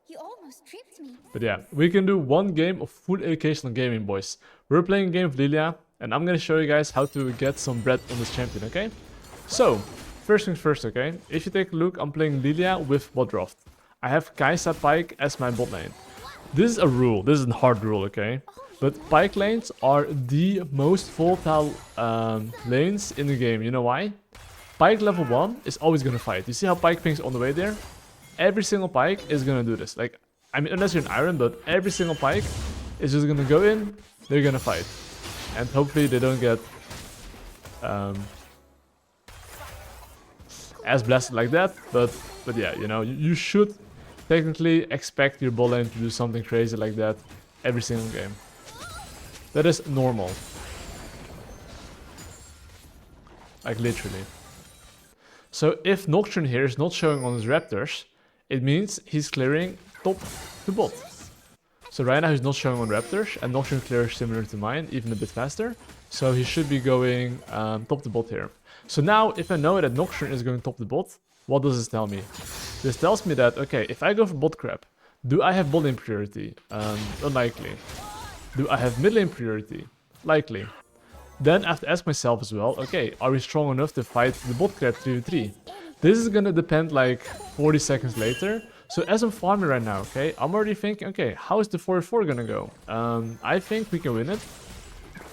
You almost tripped me. But yeah, we can do one game of full educational gaming, boys. We're playing a game of Lillia, and I'm gonna show you guys how to get some bread on this champion, okay? So, first things first, okay? If you take a look, I'm playing Lillia with Bodroft. I have Kaisa Pike as my bot lane. This is a rule, this is a hard rule, okay? But Pike lanes are the most volatile lanes in the game. You know why? Pike level 1 is always gonna fight. You see how Pike pings on the way there? Every single Pike is gonna do this. Like, I mean, unless you're an Iron, but every single Pike is just gonna go in, they're gonna fight. And hopefully they don't get as blasted like that. But yeah, you know, you should technically expect your bot lane to do something crazy like that every single game. That is normal. Like, literally. So if Nocturne here is not showing on his Raptors, it means he's clearing top to bot. So right now he's not showing on Raptors, and Nocturne clears similar to mine, even a bit faster. So he should be going top to bot here. So now, if I know that Nocturne is going top to bot, what does this tell me? This tells me that, okay, if I go for bot crap, do I have bot lane priority? Unlikely. Do I have mid lane priority? Likely. Then I have to ask myself as well, okay, are we strong enough to fight the bot crap 3v3? This is gonna depend like 40 seconds later. So as I'm farming right now, okay, I'm already thinking, okay, how is the 4v4 gonna go? I think we can win it,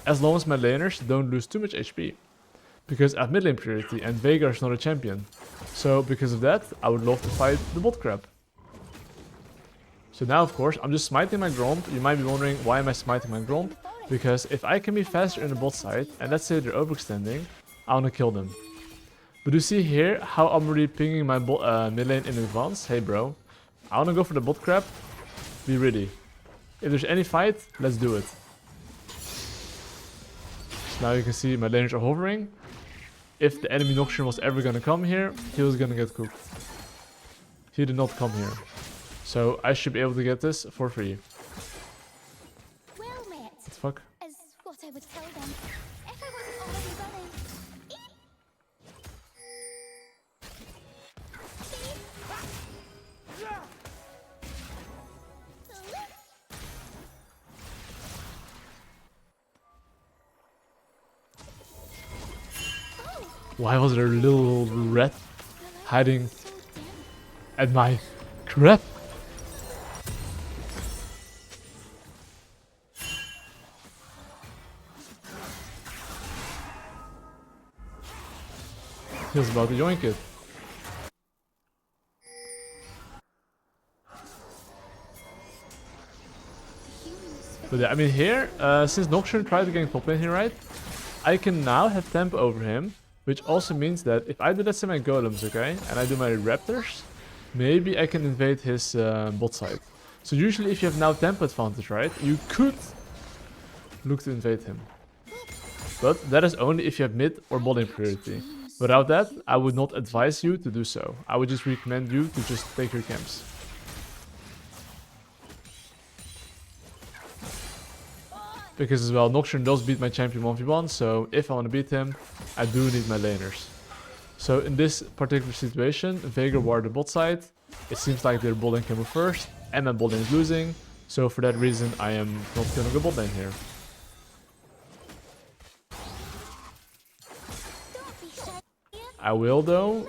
as long as my laners don't lose too much HP. Because I have mid lane priority and Veigar is not a champion. So because of that, I would love to fight the bot crap. So now, of course, I'm just smiting my Gromp. You might be wondering, why am I smiting my Gromp? Because if I can be faster in the bot side, and let's say they're overextending, I want to kill them. But you see here how I'm already pinging my mid lane in advance? Hey bro, I want to go for the bot crap. Be ready. If there's any fight, let's do it. So now you can see my laners are hovering. If the enemy Nocturne was ever going to come here, he was going to get cooked. He did not come here. So I should be able to get this for free. Well met. What the fuck? As what I would tell them if I wasn't already running. Why was there a little rat hiding at my crap? He was about to yoink it. But yeah, I mean here, since Nocturne tried to get top lane here, right? I can now have tempo over him, which also means that if I do let's say my golems, okay, and I do my raptors, maybe I can invade his bot side. So usually if you have now tempo advantage, right, you could look to invade him. But that is only if you have mid or bot lane priority. Without that, I would not advise you to do so. I would just recommend you to just take your camps. Because as well, Nocturne does beat my champion 1v1, so if I want to beat him, I do need my laners. So in this particular situation, Veigar ward the bot side. It seems like their bot lane can move first, and my bot lane is losing. So for that reason, I am not killing a bot lane here. I will though.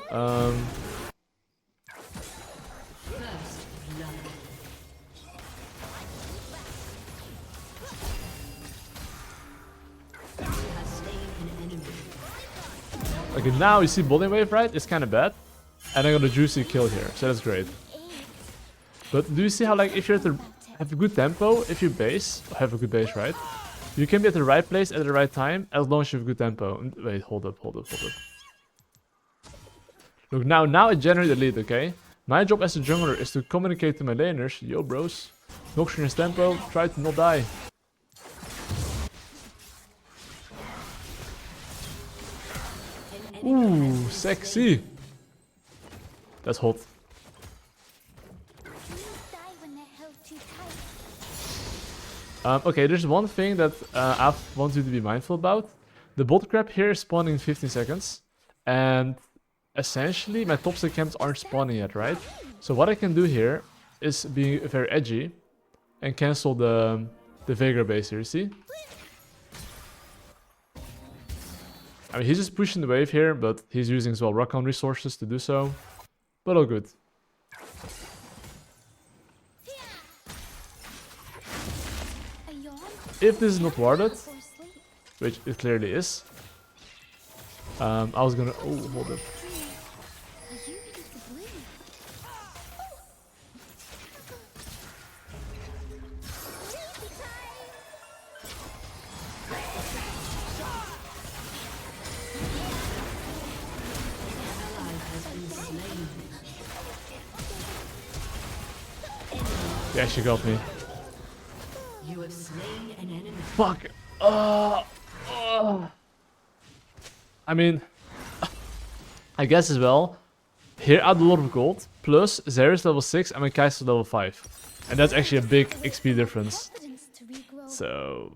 Okay, now you see bot lane wave, right? It's kind of bad. And I got a juicy kill here, so that's great. But do you see how, like, if you're at the have a good tempo, if you base, have a good base, right? You can be at the right place at the right time as long as you have good tempo. Wait, hold up. Look, now I generate the lead, okay? My job as a jungler is to communicate to my laners. Yo, bros. Nocturne is tempo, try to not die. Ooh, sexy. That's hot. Okay, there's one thing that I want you to be mindful about. The bot crab here is spawning in 15 seconds. And essentially, my top side camps aren't spawning yet, right? So what I can do here is being very edgy and cancel the Veigar base here, you see? I mean, he's just pushing the wave here, but he's using as well Rockon resources to do so. But all good. If this is not warded, which it clearly is, I was gonna... Oh, hold up. Yeah, she got me. You have slain an enemy. Fuck. I mean, I guess as well. Here I had a lot of gold. Plus, Zeri's level 6 and my Kai's level 5. And that's actually a big XP difference. So,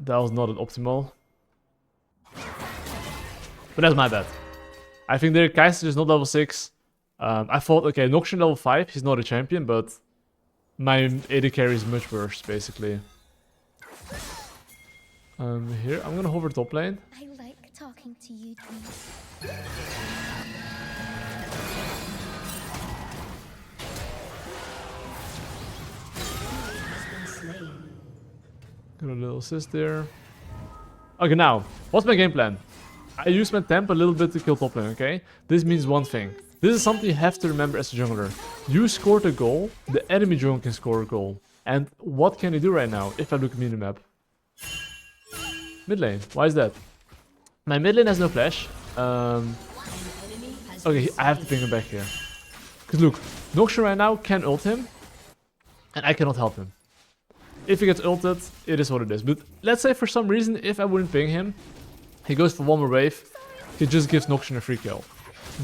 that was not an optimal. But that's my bad. I think their Kai's is not level 6. I thought, okay, Noxian level 5, he's not a champion, but my AD carry is much worse, basically. Here, I'm gonna hover top lane. I like talking to you, Dreams. Got a little assist there. Okay, now, what's my game plan? I use my temp a little bit to kill top lane, okay? This means one thing. This is something you have to remember as a jungler. You scored a goal, the enemy jungler can score a goal. And what can he do right now, if I look at the map? Mid lane, why is that? My mid lane has no flash. Okay, I have to bring him back here. Because look, Noxian right now can ult him, and I cannot help him. If he gets ulted, it is what it is. But let's say for some reason, if I wouldn't ping him, he goes for one more wave, he just gives Noxian a free kill.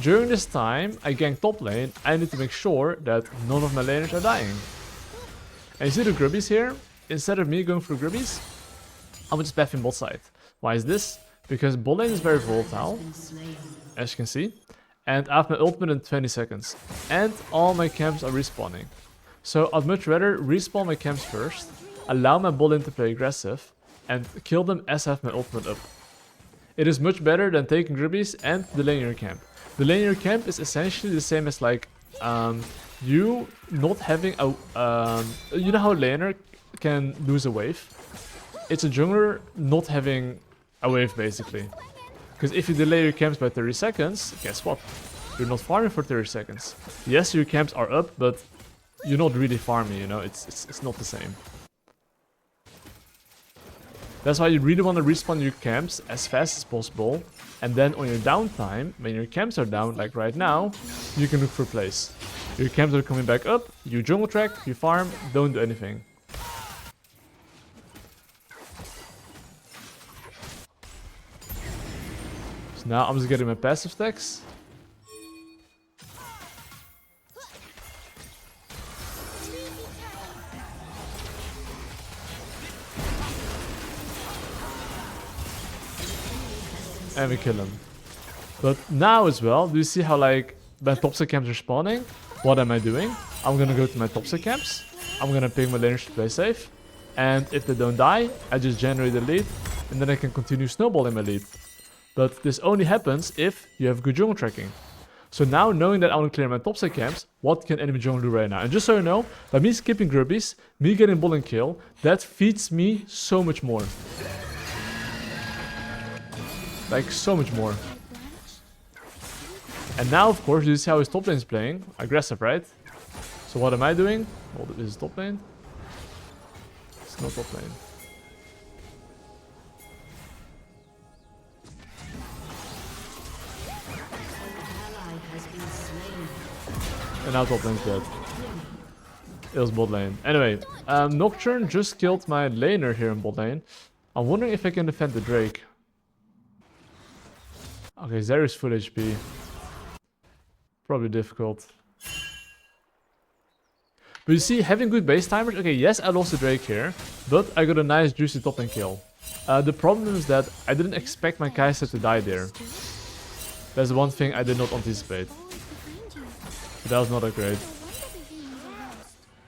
During this time, I gank top lane, I need to make sure that none of my laners are dying. And you see the grubbies here? Instead of me going for grubbies, I would just path in bot side. Why is this? Because bot lane is very volatile, as you can see. And I have my ultimate in 20 seconds. And all my camps are respawning. So I'd much rather respawn my camps first, allow my bot lane to play aggressive, and kill them as I have my ultimate up. It is much better than taking grubbies and delaying your camp. Delaying your camp is essentially the same as like you not having a you know how a laner can lose a wave? It's a jungler not having a wave basically. Because if you delay your camps by 30 seconds, guess what? You're not farming for 30 seconds. Yes, your camps are up, but you're not really farming, you know, it's not the same. That's why you really want to respawn your camps as fast as possible. And then on your downtime, when your camps are down, like right now, you can look for plays. Your camps are coming back up, you jungle track, you farm, don't do anything. So now I'm just getting my passive stacks. And we kill him. But now as well, do you see how like my top side camps are spawning? What am I doing? I'm gonna go to my top side camps. I'm gonna ping my laners to play safe. And if they don't die, I just generate a lead. And then I can continue snowballing my lead. But this only happens if you have good jungle tracking. So now knowing that I want to clear my top side camps, what can enemy jungle do right now? And just so you know, by me skipping grubbies, me getting ball and kill, that feeds me so much more. Like, so much more. And now, of course, you see how his top lane is playing. Aggressive, right? So what am I doing? Well, this is top lane. It's not top lane. And now top lane's dead. It was bot lane. Anyway, Nocturne just killed my laner here in bot lane. I'm wondering if I can defend the Drake. Okay, Zeri's full HP. Probably difficult. But you see, having good base timers... Okay, yes, I lost the Drake here. But I got a nice juicy top lane kill. The problem is that I didn't expect my Kai'Sa to die there. That's one thing I did not anticipate. But that was not that great. I wonder if you knew the rest. Your team has been slain. An out top lane's dead. It was bot lane. Anyway, Nocturne just killed my laner here in bot lane. I'm wondering if I can defend the Drake. You see, having good base timers... Okay, yes, I lost the Drake here. But I got a nice juicy top lane kill. The problem is that I didn't expect my Kai'Sa to die there. That's one thing I did not anticipate.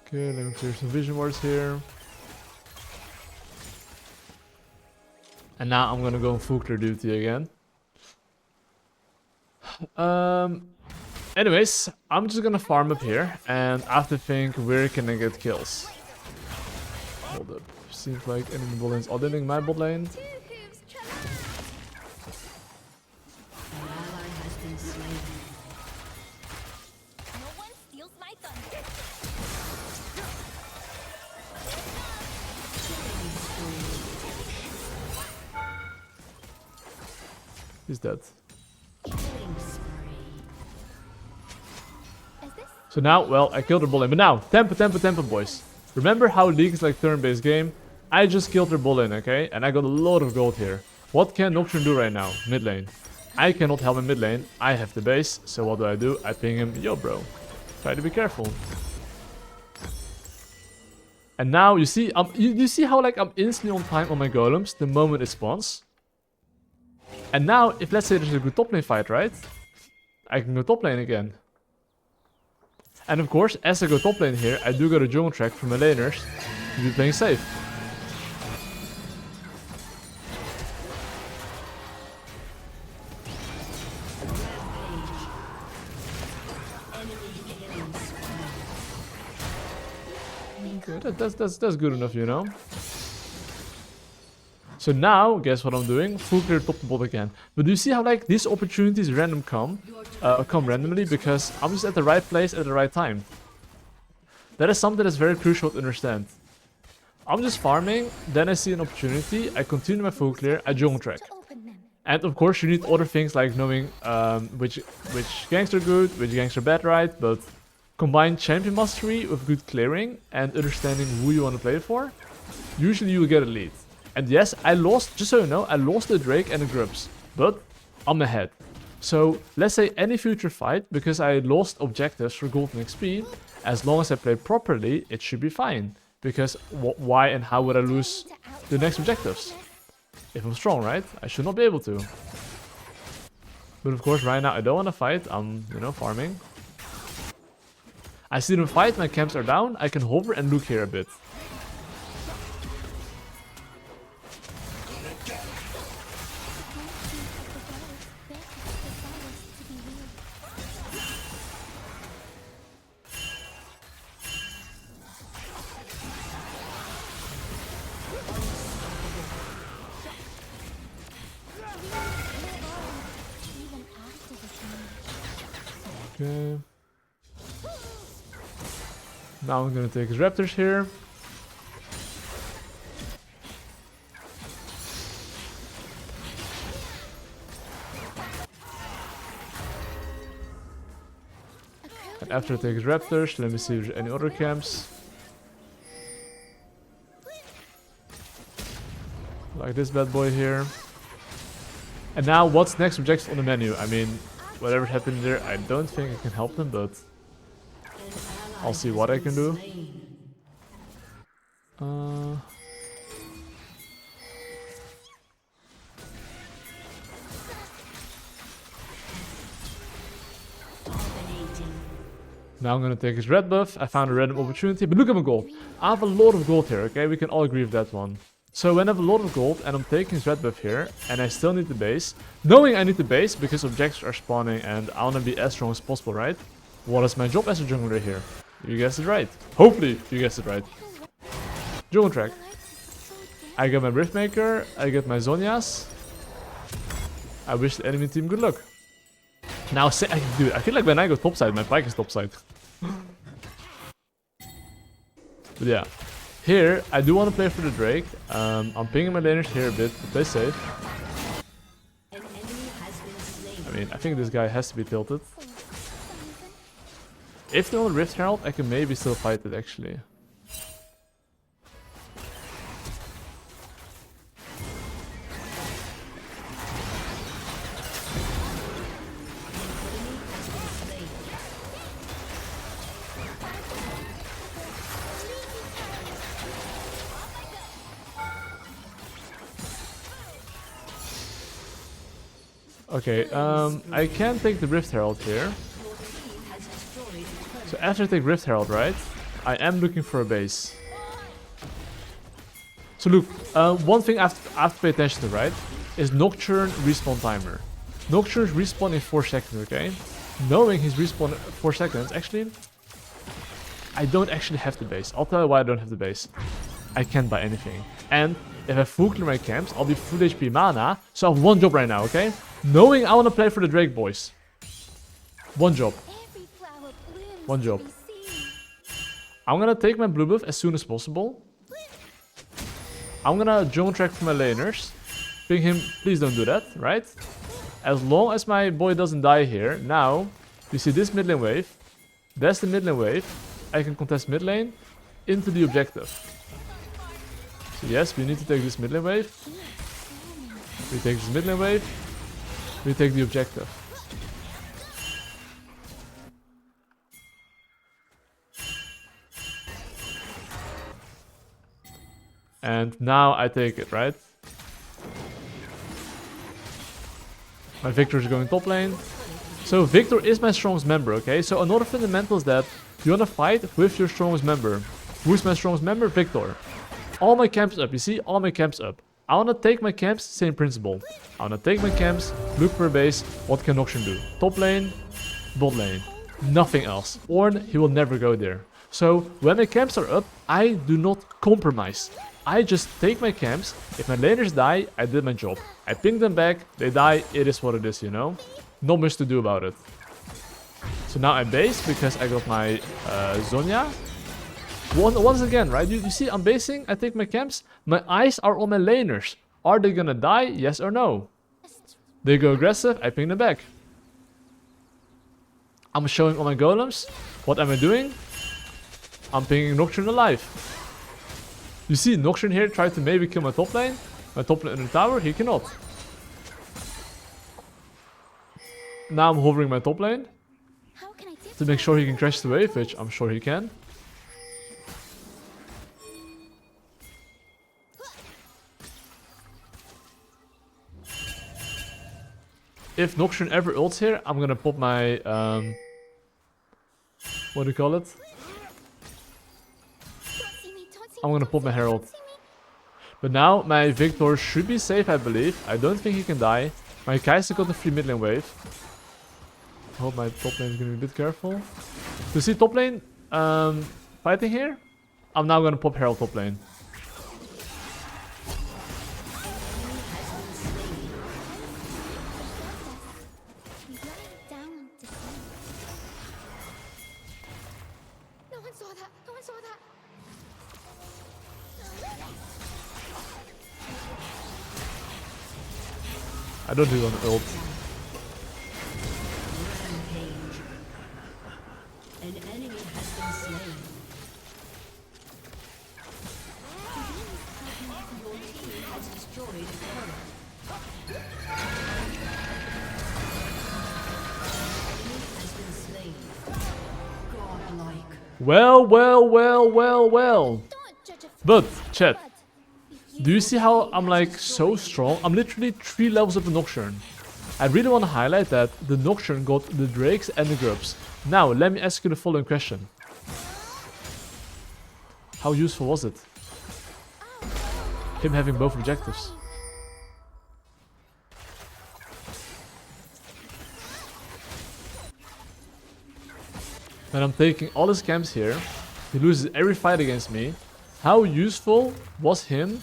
Okay, let me clear some vision wards here. And now I'm gonna go on full clear duty again. Anyways, I'm just gonna farm up here, and I have to think where can I get kills. Hold up. Seems like enemy bot lane's auditing my bot lane. Two hooves traverse. An ally has been slain. No one steals my thunder. He's dead. Killing spree. Is this? So now, well, I killed their bot lane. But now, tempo, boys. Remember how League is like turn-based game? I just killed their bot lane, okay? And I got a lot of gold here. What can Nocturne do right now? Mid lane. I cannot help him mid lane. I have the base. So what do? I ping him, yo bro. Try to be careful. And now, you see, you see how like I'm instantly on time on my golems the moment it spawns? And now, if let's say there's a good top lane fight, right? I can go top lane again. And of course, as I go top lane here, I do get a jungle track from my laners to be playing safe. Okay, that's good enough, you know. So now, guess what I'm doing? Full clear top to bot again. But do you see how like these opportunities come randomly because I'm just at the right place at the right time? That is something that's very crucial to understand. I'm just farming, then I see an opportunity, I continue my full clear, I jungle track. To open them. And of course you need other things like knowing which ganks are good, which ganks are bad, right? But combine champion mastery with good clearing and understanding who you want to play for, usually you will get a lead. And yes, I lost, just so you know, I lost the Drake and the Grubs, but I'm ahead. So let's say any future fight, because I lost objectives for gold and XP, as long as I play properly, it should be fine. Because why and how would I lose the next objectives? If I'm strong, right? I should not be able to. But of course, right now I don't want to fight. I'm, you know, farming. I see them fight, my camps are down. I can hover and look here a bit. Okay. Now I'm gonna take his raptors here. And after I take his raptors, let me see if there's any other camps. Like this bad boy here. And now what's next objective on the menu? I mean, whatever's happening there, I don't think I can help them, but I'll see what I can do. Now I'm gonna take his red buff. I found a random opportunity, but look at my gold. I have a lot of gold here, okay? We can all agree with that one. So when I have a lot of gold and I'm taking his red buff here, and I still need the base, knowing I need the base because objectives are spawning and I want to be as strong as possible, right? What is my job as a jungler here? You guessed it right. Hopefully you guessed it right. Jungle track. I get my Riftmaker, I get my Zonias. I wish the enemy team good luck. Now, dude, I feel like when I go topside, my Pyke is topside. But yeah. Here, I do want to play for the Drake. I'm pinging my laners here a bit to play safe. I mean, I think this guy has to be tilted. If they're on the Rift Herald, I can maybe still fight it actually. Okay, I can take the Rift Herald here. So after I take Rift Herald, right? I am looking for a base. So look, one thing I have to pay attention to, right, is Nocturne respawn timer. Nocturne's respawn in 4 seconds, okay? Knowing his respawn in 4 seconds, actually, I don't actually have the base. I'll tell you why I don't have the base. I can't buy anything. And if I full clear my camps, I'll be full HP mana, so I have one job right now, okay? Knowing I want to play for the Drake boys. One job. Every flower blooms One to job. be seen. I'm gonna take my blue buff as soon as possible. I'm gonna jungle track for my laners. Ping him, please don't do that, right? As long as my boy doesn't die here. Now, you see this mid lane wave. That's the mid lane wave. I can contest mid lane into the objective. So yes, we need to take this mid lane wave. We take this mid lane wave. We take the objective. And now I take it, right? My Victor is going top lane. So Victor is my strongest member, okay? So another fundamental is that you wanna fight with your strongest member. Who's my strongest member? Victor. All my camps up, you see? All my camps up. I wanna take my camps, same principle. I wanna take my camps, look for a base. What can Nocturne do? Top lane, bot lane. Nothing else. Ornn, he will never go there. So when my camps are up, I do not compromise. I just take my camps. If my laners die, I did my job. I ping them back, they die, it is what it is, you know? Not much to do about it. So now I base because I got my Zhonya. Once again, right? You see, I'm basing, I take my camps. My eyes are on my laners. Are they gonna die? Yes or no? They go aggressive, I ping them back. I'm showing all my golems. What am I doing? I'm pinging Nocturne alive. You see, Nocturne here tried to maybe kill my top lane. My top lane in the tower, he cannot. Now I'm hovering my top lane How can I to make sure he can crash the wave, which I'm sure he can. If Nocturne ever ults here, I'm gonna pop my what do you call it? I'm gonna pop my Herald. But now my Victor should be safe, I believe. I don't think he can die. My Kai'Sa got the free mid lane wave. I hope my top lane is gonna be a bit careful. To see top lane fighting here, I'm now gonna pop Herald top lane. We lie down to sleep. No one saw that. No one saw that. I don't do an ult. Rampage. An enemy has been slain. Your team has destroyed a turret. Enemy has been slain. Godlike. Well. Don't judge a But, chat, flood. do you see how I'm like so strong? I'm literally 3 levels of the Nocturne. I really want to highlight that the Nocturne got the Drakes and the Grubs. Now, let me ask you the following question. How useful was it? Him having both objectives. When I'm taking all his camps here, he loses every fight against me. How useful was him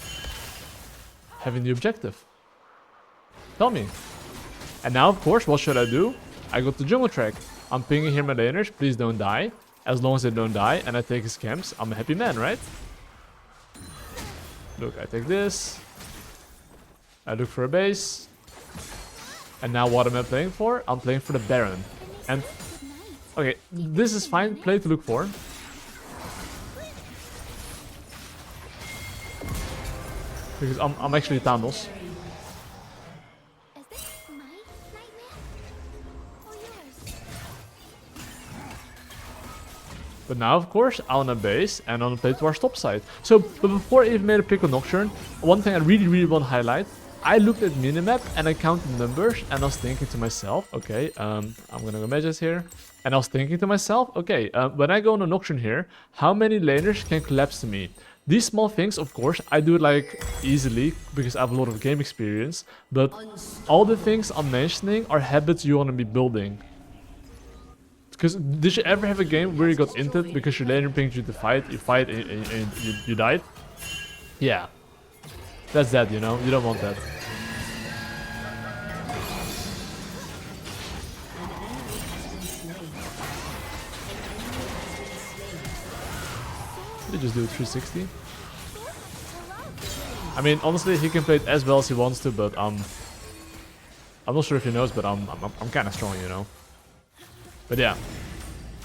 having the objective? Tell me. And now, of course, what should I do? I got the jungle track. I'm pinging here my laners, please don't die. As long as they don't die and I take his camps, I'm a happy man, right? Look, I take this. I look for a base. And now what am I playing for? I'm playing for the Baron. And, okay, this is fine, play to look for. Because I'm actually Thanos. Is this my nightmare or yours? But now, of course, I want to base and I want to play to our stop side. So, but before I even made a pick on Nocturne, one thing I really want to highlight. I looked at minimap and I counted numbers and I was thinking to myself, okay, I'm gonna go Magus here. And I was thinking to myself, okay, when I go on a Nocturne here, how many laners can collapse to me? These small things, of course, I do it like easily because I have a lot of game experience. But all the things I'm mentioning are habits you want to be building. Because did you ever have a game where you got inted because your laner pinged you to fight, and you died? Yeah. That's that, you know? You don't want that. Did he just do a 360? I mean, honestly, he can play it as well as he wants to, but I'm not sure if he knows, but I'm kind of strong, you know. But yeah,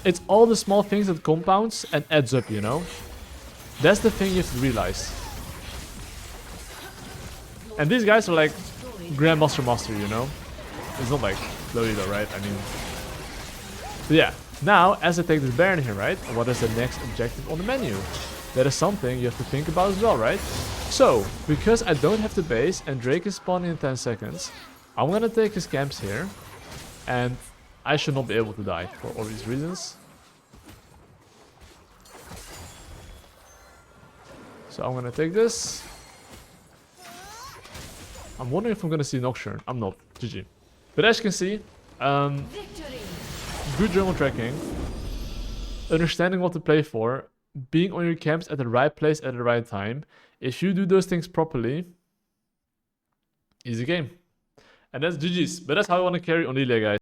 it's all the small things that compounds and adds up, you know. That's the thing you have to realize. And these guys are like Grandmaster Master, you know. It's not like Lillia, right? I mean, but yeah. Now, as I take this Baron here, right? What is the next objective on the menu? That is something you have to think about as well, right? So, because I don't have the base and Drake is spawning in 10 seconds, I'm gonna take his camps here. And I should not be able to die for obvious reasons. So I'm gonna take this. I'm wondering if I'm gonna see Nocturne. I'm not. GG. But as you can see, good jungle tracking, understanding what to play for, being on your camps at the right place at the right time. If you do those things properly, easy game. And that's GG's. But that's how I want to carry on Lillia, guys.